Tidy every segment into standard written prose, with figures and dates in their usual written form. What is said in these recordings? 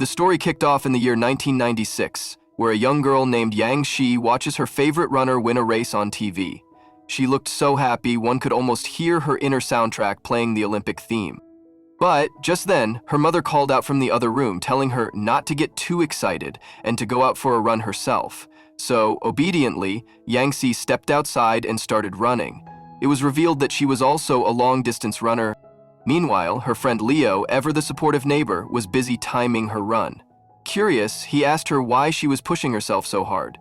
The story kicked off in the year 1996, where a young girl named Yang Shi watches her favorite runner win a race on TV. She looked so happy one could almost hear her inner soundtrack playing the Olympic theme. But just then, her mother called out from the other room, telling her not to get too excited and to go out for a run herself. So, obediently, Yang Shi stepped outside and started running. It was revealed that she was also a long-distance runner. Meanwhile, her friend Leo, ever the supportive neighbor, was busy timing her run. Curious, he asked her why she was pushing herself so hard.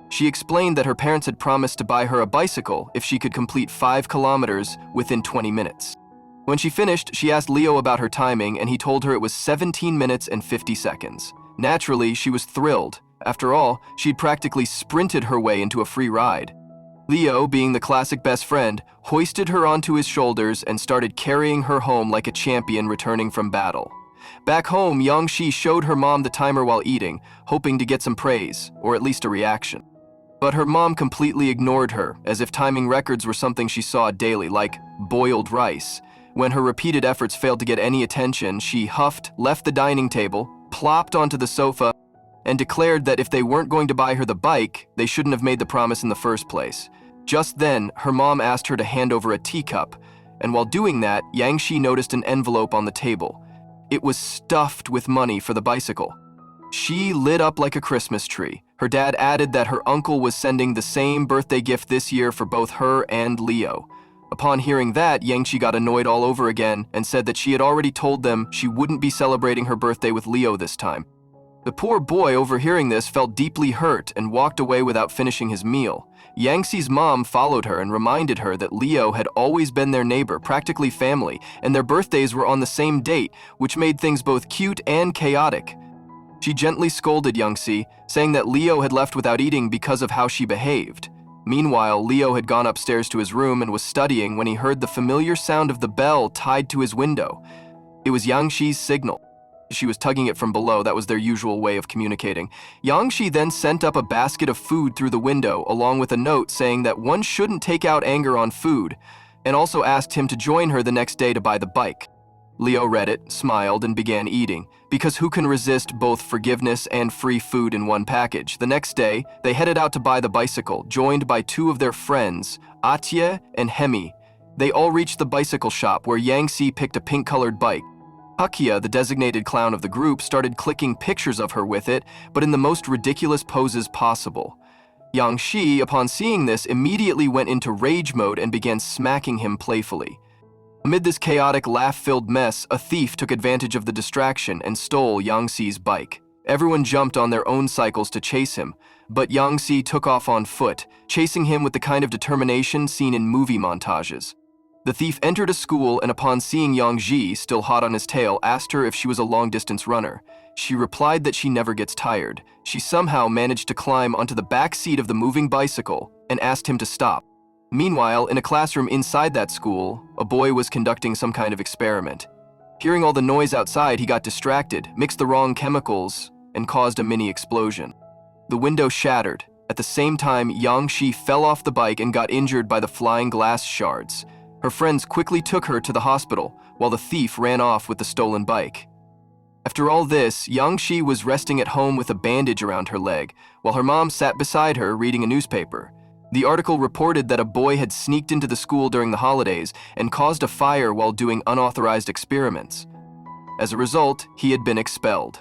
She explained that her parents had promised to buy her a bicycle if she could complete 5 kilometers within 20 minutes. When she finished, she asked Leo about her timing, and he told her it was 17 minutes and 50 seconds. Naturally, she was thrilled. After all, she'd practically sprinted her way into a free ride. Leo, being the classic best friend, hoisted her onto his shoulders and started carrying her home like a champion returning from battle. Back home, Yang Shi showed her mom the timer while eating, hoping to get some praise, or at least a reaction. But her mom completely ignored her, as if timing records were something she saw daily, like boiled rice. When her repeated efforts failed to get any attention, she huffed, left the dining table, plopped onto the sofa, and declared that if they weren't going to buy her the bike, they shouldn't have made the promise in the first place. Just then, her mom asked her to hand over a teacup, and while doing that, Yang Shi noticed an envelope on the table. It was stuffed with money for the bicycle. She lit up like a Christmas tree. Her dad added that her uncle was sending the same birthday gift this year for both her and Leo. Upon hearing that, Yang Shi got annoyed all over again and said that she had already told them she wouldn't be celebrating her birthday with Leo this time. The poor boy, overhearing this, felt deeply hurt and walked away without finishing his meal. Yang Xi's mom followed her and reminded her that Leo had always been their neighbor, practically family, and their birthdays were on the same date, which made things both cute and chaotic. She gently scolded Yang Xi, saying that Leo had left without eating because of how she behaved. Meanwhile, Leo had gone upstairs to his room and was studying when he heard the familiar sound of the bell tied to his window. It was Yang Xi's signal. She was tugging it from below. That was their usual way of communicating. Yang Shi then sent up a basket of food through the window, along with a note saying that one shouldn't take out anger on food, and also asked him to join her the next day to buy the bike. Leo read it, smiled, and began eating, because who can resist both forgiveness and free food in one package? The next day, they headed out to buy the bicycle, joined by 2 of their friends, Atye and Hemi. They all reached the bicycle shop, where Yang Xi picked a pink-colored bike. Hakia, the designated clown of the group, started clicking pictures of her with it, but in the most ridiculous poses possible. Yang Shi, upon seeing this, immediately went into rage mode and began smacking him playfully. Amid this chaotic, laugh-filled mess, a thief took advantage of the distraction and stole Yang Xi's bike. Everyone jumped on their own cycles to chase him, but Yang Xi took off on foot, chasing him with the kind of determination seen in movie montages. The thief entered a school and upon seeing Yang Xi, still hot on his tail, asked her if she was a long-distance runner. She replied that she never gets tired. She somehow managed to climb onto the back seat of the moving bicycle and asked him to stop. Meanwhile, in a classroom inside that school, a boy was conducting some kind of experiment. Hearing all the noise outside, he got distracted, mixed the wrong chemicals, and caused a mini explosion. The window shattered. At the same time, Yang Shi fell off the bike and got injured by the flying glass shards. Her friends quickly took her to the hospital, while the thief ran off with the stolen bike. After all this, Yang Shi was resting at home with a bandage around her leg, while her mom sat beside her reading a newspaper. The article reported that a boy had sneaked into the school during the holidays and caused a fire while doing unauthorized experiments. As a result, he had been expelled.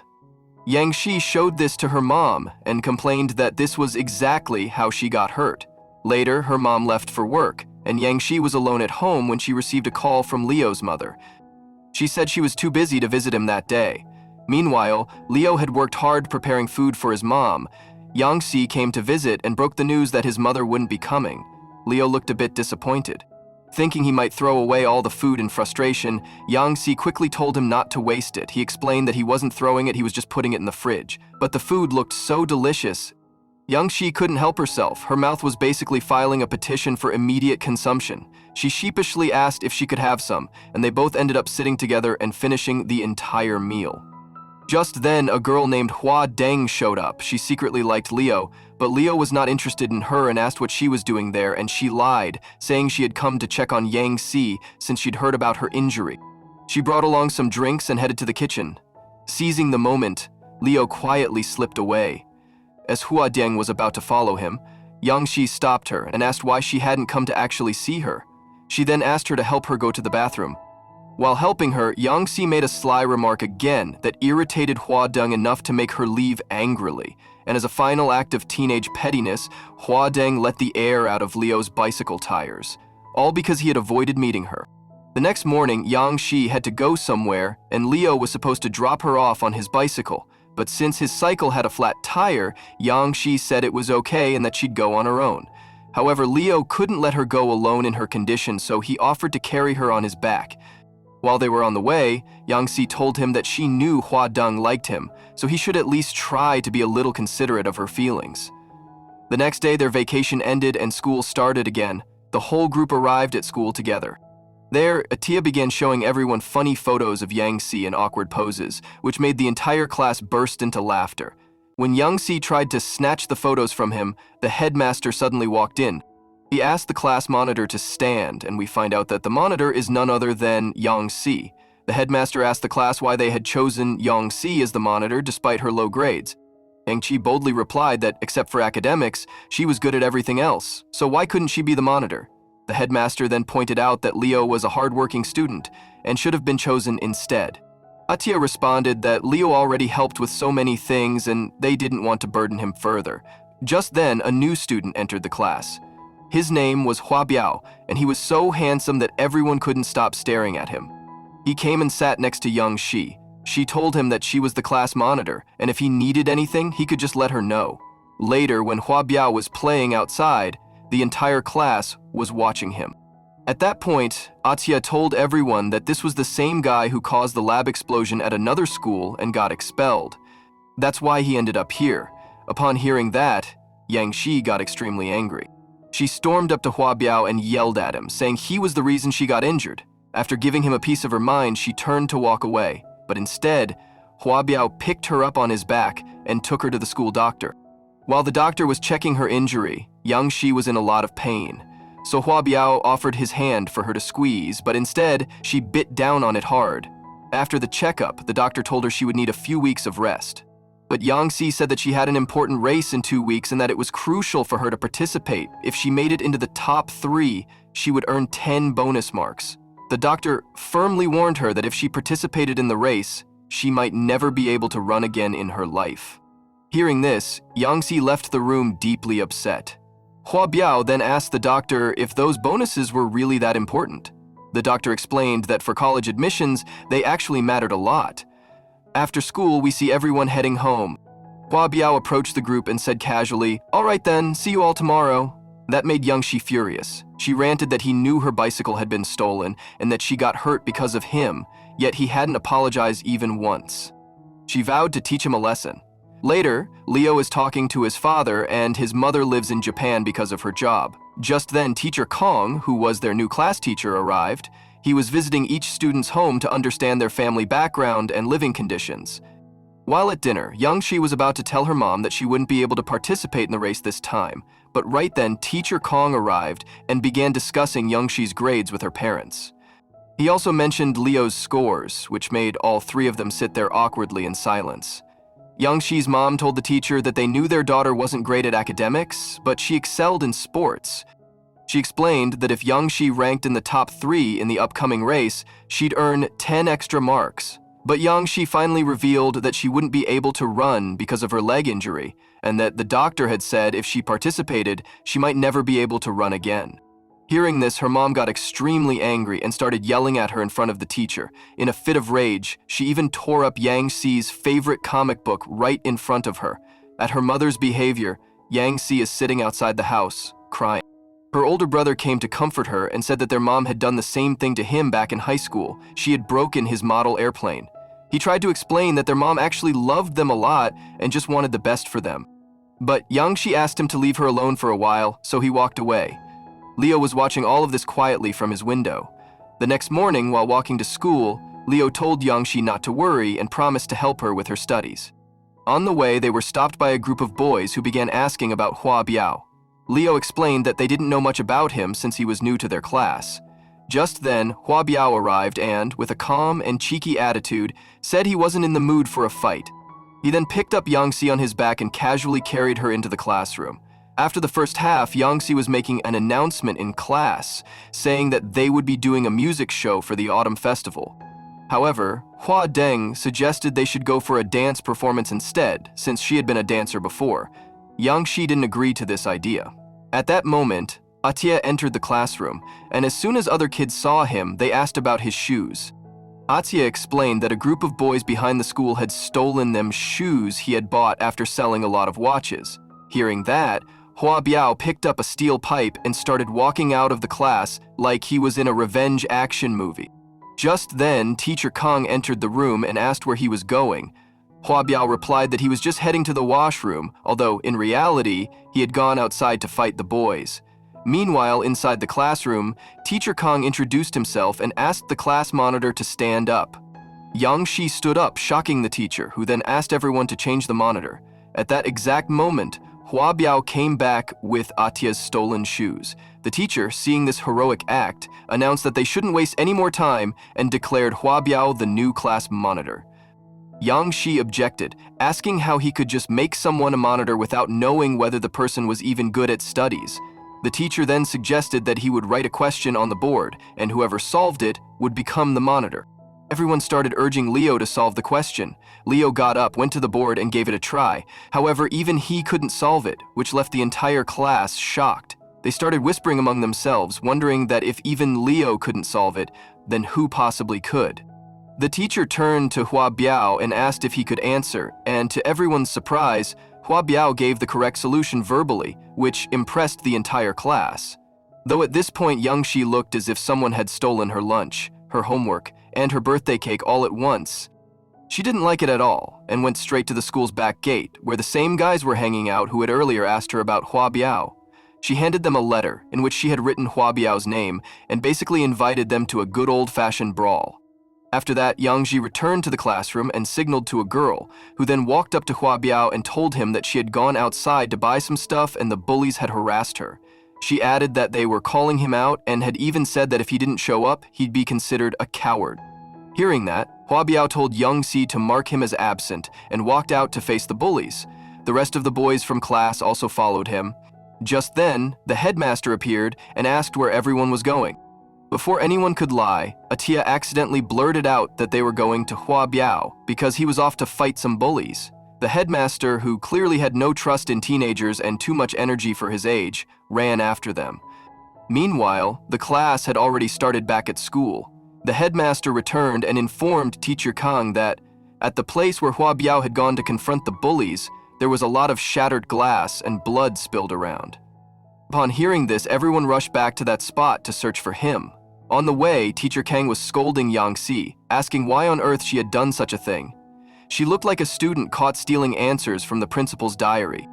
Yang Shi showed this to her mom and complained that this was exactly how she got hurt. Later, her mom left for work, and Yang Shi was alone at home when she received a call from Leo's mother. She said she was too busy to visit him that day. Meanwhile, Leo had worked hard preparing food for his mom. Yang Xi came to visit and broke the news that his mother wouldn't be coming. Leo looked a bit disappointed. Thinking he might throw away all the food in frustration, Yang Xi quickly told him not to waste it. He explained that he wasn't throwing it, he was just putting it in the fridge. But the food looked so delicious. Yang Xi couldn't help herself. Her mouth was basically filing a petition for immediate consumption. She sheepishly asked if she could have some, and they both ended up sitting together and finishing the entire meal. Just then, a girl named Hua Deng showed up. She secretly liked Leo, but Leo was not interested in her and asked what she was doing there, and she lied, saying she had come to check on Yang Xi since she'd heard about her injury. She brought along some drinks and headed to the kitchen. Seizing the moment, Leo quietly slipped away. As Hua Deng was about to follow him, Yang Shi stopped her and asked why she hadn't come to actually see her. She then asked her to help her go to the bathroom. While helping her, Yang Shi made a sly remark again that irritated Hua Deng enough to make her leave angrily, and as a final act of teenage pettiness, Hua Deng let the air out of Leo's bicycle tires, all because he had avoided meeting her. The next morning, Yang Shi had to go somewhere, and Leo was supposed to drop her off on his bicycle, but since his cycle had a flat tire, Yang Shi said it was okay and that she'd go on her own. However, Leo couldn't let her go alone in her condition, so he offered to carry her on his back. While they were on the way, Yang Shi told him that she knew Hua Deng liked him, so he should at least try to be a little considerate of her feelings. The next day, their vacation ended and school started again. The whole group arrived at school together. There, Atia began showing everyone funny photos of Yang Shi in awkward poses, which made the entire class burst into laughter. When Yang Shi tried to snatch the photos from him, the headmaster suddenly walked in. He asked the class monitor to stand, and we find out that the monitor is none other than Yang Shi. The headmaster asked the class why they had chosen Yang Shi as the monitor despite her low grades. Yang Shi boldly replied that, except for academics, she was good at everything else, so why couldn't she be the monitor? The headmaster then pointed out that Leo was a hardworking student and should have been chosen instead. Atia responded that Leo already helped with so many things and they didn't want to burden him further. Just then, a new student entered the class. His name was Hua Biao, and he was so handsome that everyone couldn't stop staring at him. He came and sat next to Yang Shi. She told him that she was the class monitor, and if he needed anything, he could just let her know. Later, when Hua Biao was playing outside, the entire class was watching him. At that point, Atia told everyone that this was the same guy who caused the lab explosion at another school and got expelled. That's why he ended up here. Upon hearing that, Yang Shi got extremely angry. She stormed up to Hua Biao and yelled at him, saying he was the reason she got injured. After giving him a piece of her mind, she turned to walk away, but instead, Hua Biao picked her up on his back and took her to the school doctor. While the doctor was checking her injury, Yang Shi was in a lot of pain. So Hua Biao offered his hand for her to squeeze, but instead, she bit down on it hard. After the checkup, the doctor told her she would need a few weeks of rest. But Yang Shi said that she had an important race in 2 weeks and that it was crucial for her to participate. If she made it into the top 3, she would earn 10 bonus marks. The doctor firmly warned her that if she participated in the race, she might never be able to run again in her life. Hearing this, Yang Shi left the room deeply upset. Hua Biao then asked the doctor if those bonuses were really that important. The doctor explained that for college admissions, they actually mattered a lot. After school, we see everyone heading home. Hua Biao approached the group and said casually, "All right then, see you all tomorrow." That made Yang Shi furious. She ranted that he knew her bicycle had been stolen and that she got hurt because of him, yet he hadn't apologized even once. She vowed to teach him a lesson. Later, Leo is talking to his father and his mother lives in Japan because of her job. Just then, teacher Kong, who was their new class teacher, arrived. He was visiting each student's home to understand their family background and living conditions. While at dinner, Yang Shi was about to tell her mom that she wouldn't be able to participate in the race this time, but right then, teacher Kong arrived and began discussing Yang Shi's grades with her parents. He also mentioned Leo's scores, which made all 3 of them sit there awkwardly in silence. Yang Shi's mom told the teacher that they knew their daughter wasn't great at academics, but she excelled in sports. She explained that if Yang Shi ranked in the top 3 in the upcoming race, she'd earn 10 extra marks. But Yang Shi finally revealed that she wouldn't be able to run because of her leg injury, and that the doctor had said if she participated, she might never be able to run again. Hearing this, her mom got extremely angry and started yelling at her in front of the teacher. In a fit of rage, she even tore up Yang Xi's favorite comic book right in front of her. At her mother's behavior, Yang Xi is sitting outside the house, crying. Her older brother came to comfort her and said that their mom had done the same thing to him back in high school. She had broken his model airplane. He tried to explain that their mom actually loved them a lot and just wanted the best for them. But Yang Xi asked him to leave her alone for a while, so he walked away. Leo was watching all of this quietly from his window. The next morning, while walking to school, Leo told Yang Shi not to worry and promised to help her with her studies. On the way, they were stopped by a group of boys who began asking about Hua Biao. Leo explained that they didn't know much about him since he was new to their class. Just then, Hua Biao arrived and, with a calm and cheeky attitude, said he wasn't in the mood for a fight. He then picked up Yangxi on his back and casually carried her into the classroom. After the first half, Yangxi was making an announcement in class, saying that they would be doing a music show for the autumn festival. However, Hua Deng suggested they should go for a dance performance instead, since she had been a dancer before. Yangxi didn't agree to this idea. At that moment, Atia entered the classroom, and as soon as other kids saw him, they asked about his shoes. Atia explained that a group of boys behind the school had stolen them shoes he had bought after selling a lot of watches. Hearing that, Hua Biao picked up a steel pipe and started walking out of the class like he was in a revenge action movie. Just then, Teacher Kang entered the room and asked where he was going. Hua Biao replied that he was just heading to the washroom, although in reality, he had gone outside to fight the boys. Meanwhile, inside the classroom, Teacher Kang introduced himself and asked the class monitor to stand up. Yangxi stood up, shocking the teacher, who then asked everyone to change the monitor. At that exact moment, Hua Biao came back with Atia's stolen shoes. The teacher, seeing this heroic act, announced that they shouldn't waste any more time and declared Hua Biao the new class monitor. Yangxi objected, asking how he could just make someone a monitor without knowing whether the person was even good at studies. The teacher then suggested that he would write a question on the board, and whoever solved it would become the monitor. Everyone started urging Leo to solve the question. Leo got up, went to the board, and gave it a try. However, even he couldn't solve it, which left the entire class shocked. They started whispering among themselves, wondering that if even Leo couldn't solve it, then who possibly could? The teacher turned to Hua Biao and asked if he could answer, and to everyone's surprise, Hua Biao gave the correct solution verbally, which impressed the entire class. Though at this point Yangxi looked as if someone had stolen her lunch, her homework, and her birthday cake all at once. She didn't like it at all, and went straight to the school's back gate, where the same guys were hanging out who had earlier asked her about Hua Biao. She handed them a letter, in which she had written Hua Biao's name, and basically invited them to a good old-fashioned brawl. After that, Yangxi returned to the classroom and signaled to a girl, who then walked up to Hua Biao and told him that she had gone outside to buy some stuff and the bullies had harassed her. She added that they were calling him out and had even said that if he didn't show up, he'd be considered a coward. Hearing that, Hua Biao told Yangxi to mark him as absent and walked out to face the bullies. The rest of the boys from class also followed him. Just then, the headmaster appeared and asked where everyone was going. Before anyone could lie, Atia accidentally blurted out that they were going to Hua Biao because he was off to fight some bullies. The headmaster, who clearly had no trust in teenagers and too much energy for his age, ran after them. Meanwhile, the class had already started back at school. The headmaster returned and informed Teacher Kang that, at the place where Hua Biao had gone to confront the bullies, there was a lot of shattered glass and blood spilled around. Upon hearing this, everyone rushed back to that spot to search for him. On the way, Teacher Kang was scolding Yangxi, asking why on earth she had done such a thing. She looked like a student caught stealing answers from the principal's diary.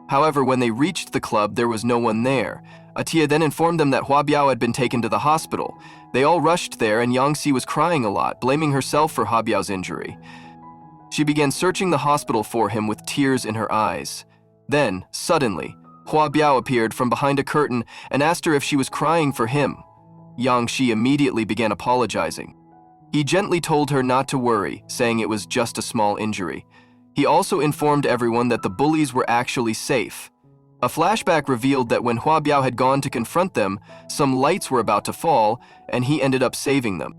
However, when they reached the club, there was no one there. Atia then informed them that Hua Biao had been taken to the hospital. They all rushed there and Yangxi was crying a lot, blaming herself for Hua Biao's injury. She began searching the hospital for him with tears in her eyes. Then, suddenly, Hua Biao appeared from behind a curtain and asked her if she was crying for him. Yangxi immediately began apologizing. He gently told her not to worry, saying it was just a small injury. He also informed everyone that the bullies were actually safe. A flashback revealed that when Hua Biao had gone to confront them, some lights were about to fall, and he ended up saving them.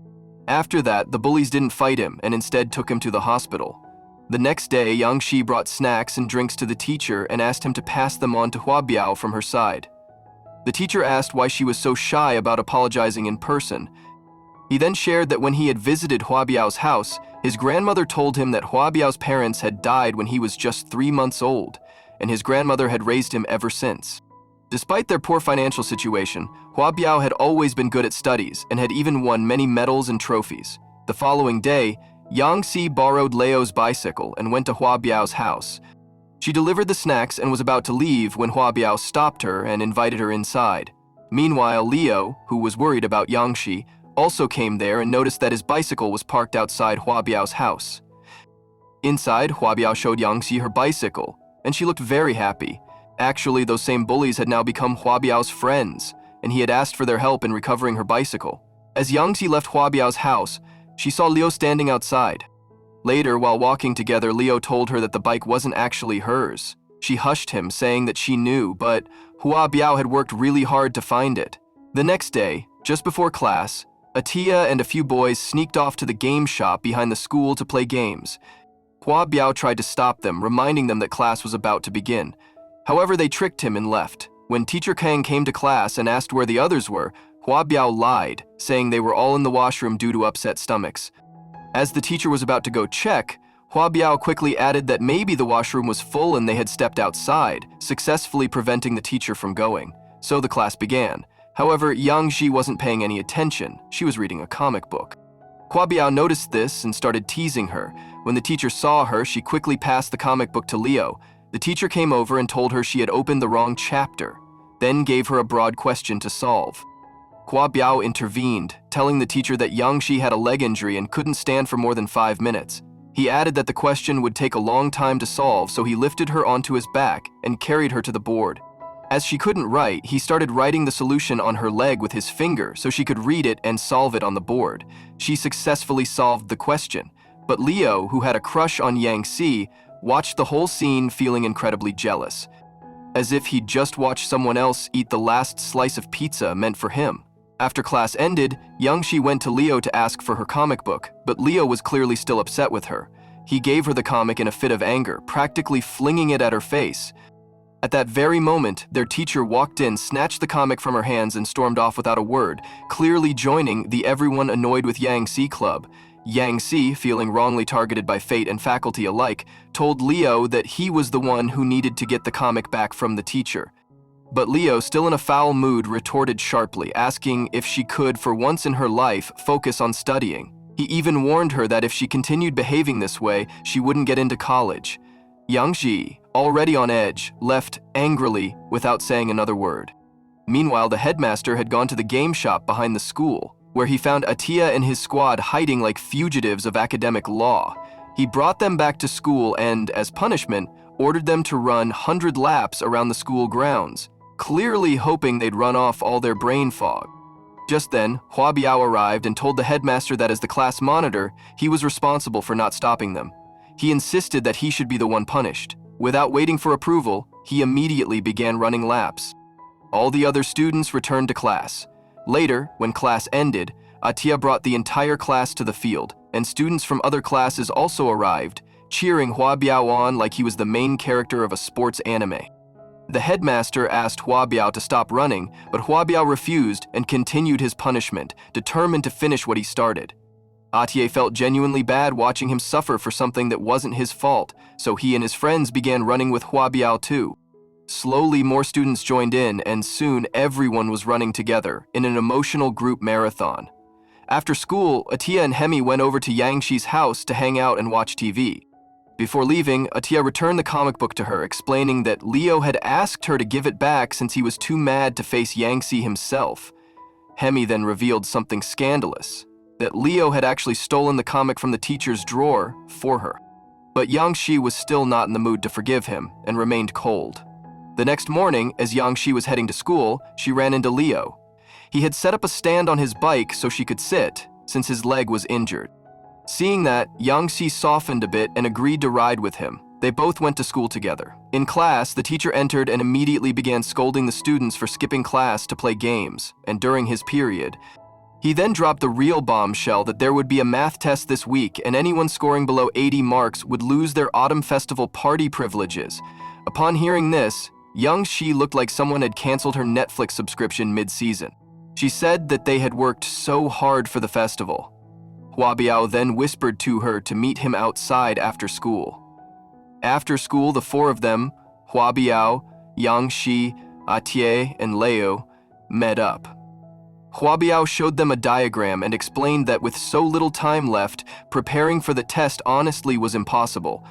After that, the bullies didn't fight him and instead took him to the hospital. The next day, Yangxi brought snacks and drinks to the teacher and asked him to pass them on to Hua Biao from her side. The teacher asked why she was so shy about apologizing in person. He then shared that when he had visited Hua Biao's house, his grandmother told him that Hua Biao's parents had died when he was just 3 months old, and his grandmother had raised him ever since. Despite their poor financial situation, Hua Biao had always been good at studies and had even won many medals and trophies. The following day, Yangxi borrowed Leo's bicycle and went to Hua Biao's house. She delivered the snacks and was about to leave when Hua Biao stopped her and invited her inside. Meanwhile, Leo, who was worried about Yangxi, also came there and noticed that his bicycle was parked outside Hua Biao's house. Inside, Hua Biao showed Yangxi her bicycle, and she looked very happy. Actually, those same bullies had now become Hua Biao's friends, and he had asked for their help in recovering her bicycle. As Yangxi left Hua Biao's house, she saw Leo standing outside. Later, while walking together, Leo told her that the bike wasn't actually hers. She hushed him, saying that she knew, but Hua Biao had worked really hard to find it. The next day, just before class, Atia and a few boys sneaked off to the game shop behind the school to play games. Hua Biao tried to stop them, reminding them that class was about to begin. However, they tricked him and left. When Teacher Kang came to class and asked where the others were, Hua Biao lied, saying they were all in the washroom due to upset stomachs. As the teacher was about to go check, Hua Biao quickly added that maybe the washroom was full and they had stepped outside, successfully preventing the teacher from going. So the class began. However, Yang Ji wasn't paying any attention. She was reading a comic book. Hua Biao noticed this and started teasing her. When the teacher saw her, she quickly passed the comic book to Leo. The teacher came over and told her she had opened the wrong chapter, then gave her a broad question to solve. Hua Biao intervened, telling the teacher that Yang Ji had a leg injury and couldn't stand for more than 5 minutes. He added that the question would take a long time to solve, so he lifted her onto his back and carried her to the board. As she couldn't write, he started writing the solution on her leg with his finger so she could read it and solve it on the board. She successfully solved the question, but Leo, who had a crush on Yang Si, watched the whole scene feeling incredibly jealous, as if he'd just watched someone else eat the last slice of pizza meant for him. After class ended, Yang Shi went to Leo to ask for her comic book, but Leo was clearly still upset with her. He gave her the comic in a fit of anger, practically flinging it at her face. At that very moment, their teacher walked in, snatched the comic from her hands, and stormed off without a word, clearly joining the everyone annoyed with Yang Si club. Yang Si, feeling wrongly targeted by fate and faculty alike, told Leo that he was the one who needed to get the comic back from the teacher. But Leo, still in a foul mood, retorted sharply, asking if she could, for once in her life, focus on studying. He even warned her that if she continued behaving this way, she wouldn't get into college. Yang Ji, already on edge, left angrily without saying another word. Meanwhile, the headmaster had gone to the game shop behind the school, where he found Atia and his squad hiding like fugitives of academic law. He brought them back to school and, as punishment, ordered them to run 100 laps around the school grounds, clearly hoping they'd run off all their brain fog. Just then, Hua Biao arrived and told the headmaster that as the class monitor, he was responsible for not stopping them. He insisted that he should be the one punished. Without waiting for approval, he immediately began running laps. All the other students returned to class. Later, when class ended, Atia brought the entire class to the field, and students from other classes also arrived, cheering Hua Biao on like he was the main character of a sports anime. The headmaster asked Hua Biao to stop running, but Hua Biao refused and continued his punishment, determined to finish what he started. Atia felt genuinely bad watching him suffer for something that wasn't his fault, so he and his friends began running with Hua Biao too. Slowly, more students joined in, and soon everyone was running together in an emotional group marathon. After school, Atia and Hemi went over to Yang Shi's house to hang out and watch TV. Before leaving, Atia returned the comic book to her, explaining that Leo had asked her to give it back since he was too mad to face Yang Si himself. Hemi then revealed something scandalous, that Leo had actually stolen the comic from the teacher's drawer for her. But Yang Shi was still not in the mood to forgive him and remained cold. The next morning, as Yang Shi was heading to school, she ran into Leo. He had set up a stand on his bike so she could sit, since his leg was injured. Seeing that, Yang Shi softened a bit and agreed to ride with him. They both went to school together. In class, the teacher entered and immediately began scolding the students for skipping class to play games, and during his period, he then dropped the real bombshell that there would be a math test this week and anyone scoring below 80 marks would lose their autumn festival party privileges. Upon hearing this, Yang Shi looked like someone had canceled her Netflix subscription mid-season. She said that they had worked so hard for the festival. Hua Biao then whispered to her to meet him outside after school. After school, the four of them, Hua Biao, Yang Shi, Atia, and Leo, met up. Hua Biao showed them a diagram and explained that with so little time left, preparing for the test honestly was impossible.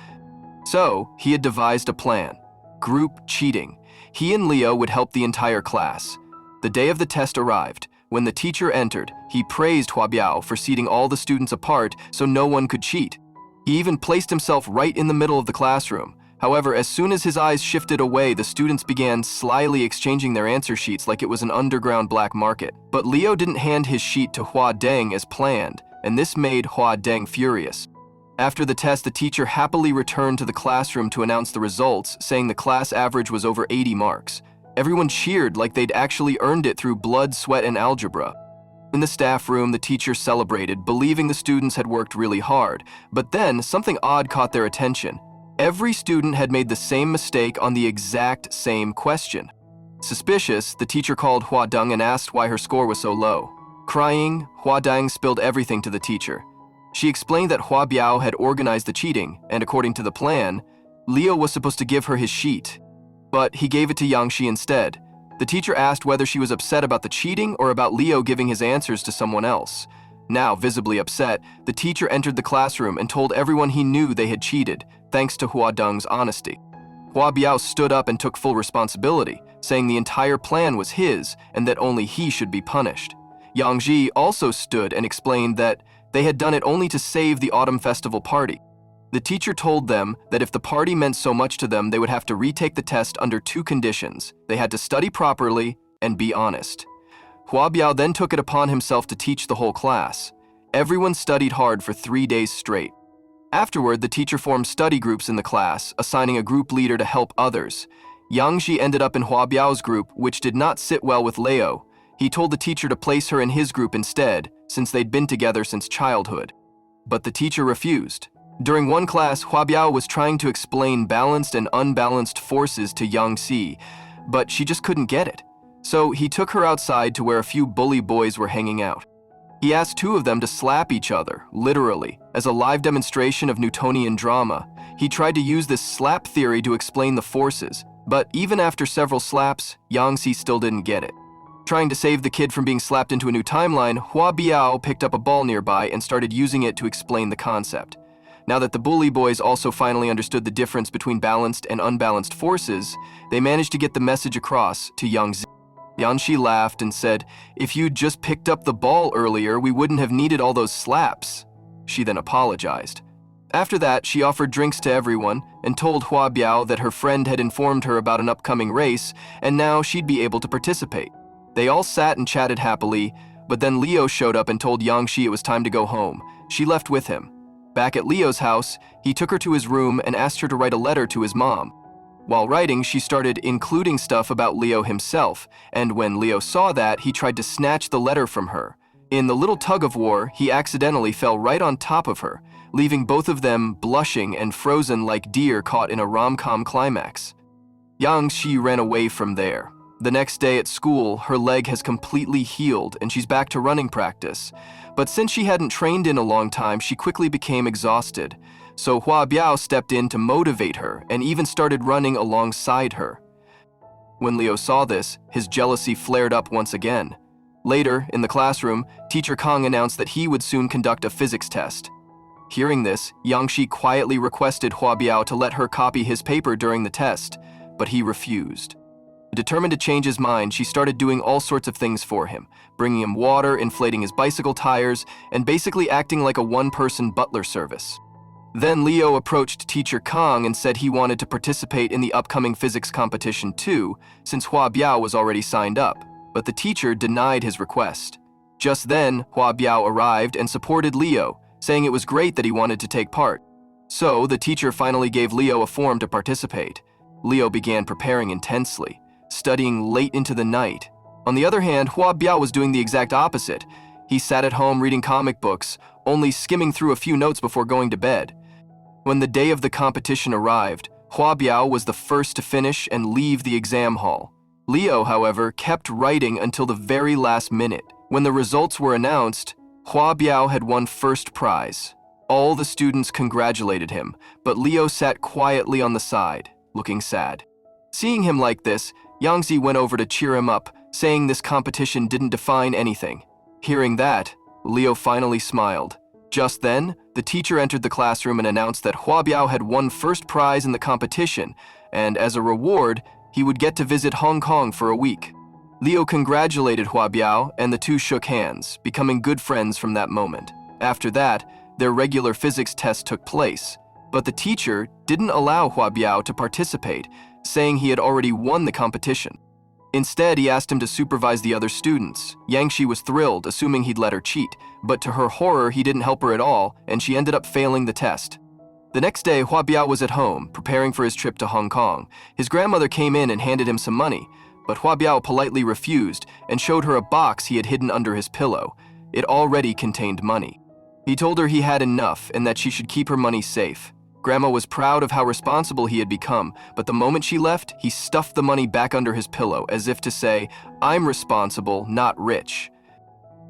So, he had devised a plan. Group cheating. He and Leo would help the entire class. The day of the test arrived. When the teacher entered, he praised Hua Biao for seating all the students apart so no one could cheat. He even placed himself right in the middle of the classroom. However, as soon as his eyes shifted away, the students began slyly exchanging their answer sheets like it was an underground black market. But Leo didn't hand his sheet to Hua Deng as planned, and this made Hua Deng furious. After the test, the teacher happily returned to the classroom to announce the results, saying the class average was over 80 marks. Everyone cheered like they'd actually earned it through blood, sweat, and algebra. In the staff room, the teacher celebrated, believing the students had worked really hard. But then, something odd caught their attention. Every student had made the same mistake on the exact same question. Suspicious, the teacher called Hua Deng and asked why her score was so low. Crying, Hua Deng spilled everything to the teacher. She explained that Hua Biao had organized the cheating, and according to the plan, Leo was supposed to give her his sheet. But he gave it to Yang Shi instead. The teacher asked whether she was upset about the cheating or about Leo giving his answers to someone else. Now, visibly upset, the teacher entered the classroom and told everyone he knew they had cheated, thanks to Hua Deng's honesty. Hua Biao stood up and took full responsibility, saying the entire plan was his and that only he should be punished. Yang Shi also stood and explained that they had done it only to save the autumn festival party. The teacher told them that if the party meant so much to them, they would have to retake the test under 2 conditions. They had to study properly and be honest. Hua Biao then took it upon himself to teach the whole class. Everyone studied hard for 3 days straight. Afterward, the teacher formed study groups in the class, assigning a group leader to help others. Yang Shi ended up in Hua Biao's group, which did not sit well with Leo. He told the teacher to place her in his group instead, since they'd been together since childhood. But the teacher refused. During one class, Hua Biao was trying to explain balanced and unbalanced forces to Yang Shi, but she just couldn't get it. So he took her outside to where a few bully boys were hanging out. He asked 2 of them to slap each other, literally, as a live demonstration of Newtonian drama. He tried to use this slap theory to explain the forces, but even after several slaps, Yang Shi still didn't get it. Trying to save the kid from being slapped into a new timeline, Hua Biao picked up a ball nearby and started using it to explain the concept. Now that the bully boys also finally understood the difference between balanced and unbalanced forces, they managed to get the message across to Yang Shi. Yang Shi laughed and said, "If you'd just picked up the ball earlier, we wouldn't have needed all those slaps." She then apologized. After that, she offered drinks to everyone and told Hua Biao that her friend had informed her about an upcoming race and now she'd be able to participate. They all sat and chatted happily, but then Leo showed up and told Yang Shi it was time to go home. She left with him. Back at Leo's house, he took her to his room and asked her to write a letter to his mom. While writing, she started including stuff about Leo himself, and when Leo saw that, he tried to snatch the letter from her. In the little tug-of-war, he accidentally fell right on top of her, leaving both of them blushing and frozen like deer caught in a rom-com climax. Yang Shi ran away from there. The next day at school, her leg has completely healed and she's back to running practice. But since she hadn't trained in a long time, she quickly became exhausted. So Hua Biao stepped in to motivate her and even started running alongside her. When Leo saw this, his jealousy flared up once again. Later, in the classroom, Teacher Kang announced that he would soon conduct a physics test. Hearing this, Yang Shi quietly requested Hua Biao to let her copy his paper during the test, but he refused. Determined to change his mind, she started doing all sorts of things for him, bringing him water, inflating his bicycle tires, and basically acting like a one-person butler service. Then Leo approached Teacher Kang and said he wanted to participate in the upcoming physics competition too, since Hua Biao was already signed up, but the teacher denied his request. Just then, Hua Biao arrived and supported Leo, saying it was great that he wanted to take part. So, the teacher finally gave Leo a form to participate. Leo began preparing intensely, studying late into the night. On the other hand, Hua Biao was doing the exact opposite. He sat at home reading comic books, only skimming through a few notes before going to bed. When the day of the competition arrived, Hua Biao was the first to finish and leave the exam hall. Leo, however, kept writing until the very last minute. When the results were announced, Hua Biao had won first prize. All the students congratulated him, but Leo sat quietly on the side, looking sad. Seeing him like this, Yang Shi went over to cheer him up, saying this competition didn't define anything. Hearing that, Leo finally smiled. Just then, the teacher entered the classroom and announced that Hua Biao had won first prize in the competition, and as a reward, he would get to visit Hong Kong for a week. Leo congratulated Hua Biao, and the two shook hands, becoming good friends from that moment. After that, their regular physics test took place, but the teacher didn't allow Hua Biao to participate, saying he had already won the competition. Instead, he asked him to supervise the other students. Yang Shi was thrilled, assuming he'd let her cheat, but to her horror, he didn't help her at all, and she ended up failing the test. The next day, Hua Biao was at home, preparing for his trip to Hong Kong. His grandmother came in and handed him some money, but Hua Biao politely refused and showed her a box he had hidden under his pillow. It already contained money. He told her he had enough and that she should keep her money safe. Grandma was proud of how responsible he had become, but the moment she left, he stuffed the money back under his pillow, as if to say, "I'm responsible, not rich."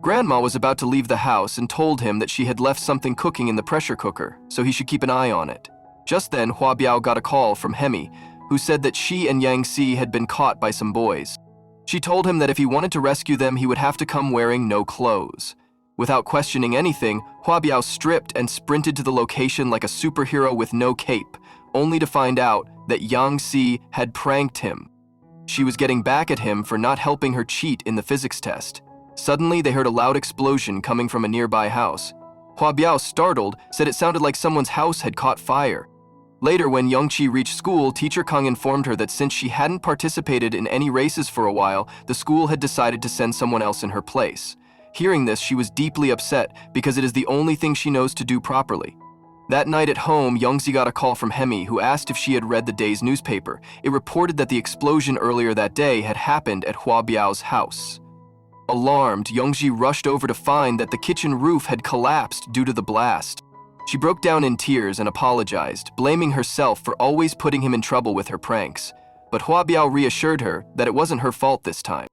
Grandma was about to leave the house and told him that she had left something cooking in the pressure cooker, so he should keep an eye on it. Just then, Hua Biao got a call from Hemi, who said that she and Yang Si had been caught by some boys. She told him that if he wanted to rescue them, he would have to come wearing no clothes. Without questioning anything, Hua Biao stripped and sprinted to the location like a superhero with no cape, only to find out that Yang Si had pranked him. She was getting back at him for not helping her cheat in the physics test. Suddenly, they heard a loud explosion coming from a nearby house. Hua Biao, startled, said it sounded like someone's house had caught fire. Later, when Yangqi reached school, teacher Kang informed her that since she hadn't participated in any races for a while, the school had decided to send someone else in her place. Hearing this, she was deeply upset because it is the only thing she knows to do properly. That night at home, Yangzi got a call from Hemi, who asked if she had read the day's newspaper. It reported that the explosion earlier that day had happened at Hua Biao's house. Alarmed, Yangzi rushed over to find that the kitchen roof had collapsed due to the blast. She broke down in tears and apologized, blaming herself for always putting him in trouble with her pranks. But Hua Biao reassured her that it wasn't her fault this time.